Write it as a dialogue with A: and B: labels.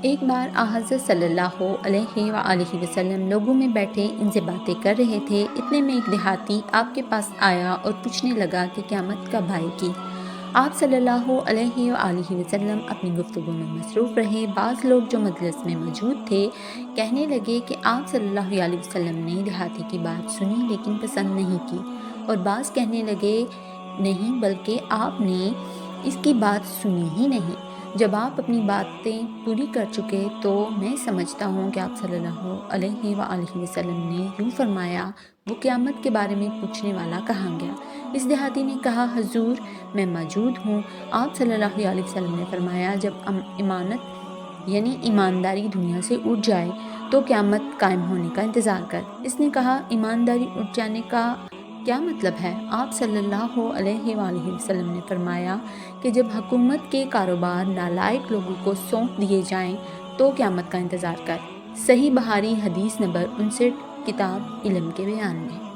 A: ایک بار حضرت صلی اللہ علیہ وآلہ وسلم لوگوں میں بیٹھے ان سے باتیں کر رہے تھے۔ اتنے میں ایک دیہاتی آپ کے پاس آیا اور پوچھنے لگا کہ قیامت کب آئے گی۔ آپ صلی اللہ علیہ وآلہ وسلم اپنی گفتگو میں مصروف رہے۔ بعض لوگ جو مجلس میں موجود تھے کہنے لگے کہ آپ صلی اللہ علیہ وسلم نے دیہاتی کی بات سنی لیکن پسند نہیں کی، اور بعض کہنے لگے نہیں بلکہ آپ نے اس کی بات سنی ہی نہیں۔ جب آپ اپنی باتیں پوری کر چکے تو میں سمجھتا ہوں کہ آپ صلی اللہ علیہ وآلہ وسلم نے یوں فرمایا، وہ قیامت کے بارے میں پوچھنے والا کہاں گیا؟ اس دیہاتی نے کہا، حضور میں موجود ہوں۔ آپ صلی اللہ علیہ وسلم نے فرمایا، جب امانت یعنی ایمانداری دنیا سے اٹھ جائے تو قیامت قائم ہونے کا انتظار کر۔ اس نے کہا، ایمانداری اٹھ جانے کا کیا مطلب ہے؟ آپ صلی اللہ علیہ وآلہ وسلم نے فرمایا کہ جب حکومت کے کاروبار نالائق لوگوں کو سونپ دیے جائیں تو قیامت کا انتظار کر۔ صحیح بخاری حدیث نمبر 59، کتاب علم کے بیان میں۔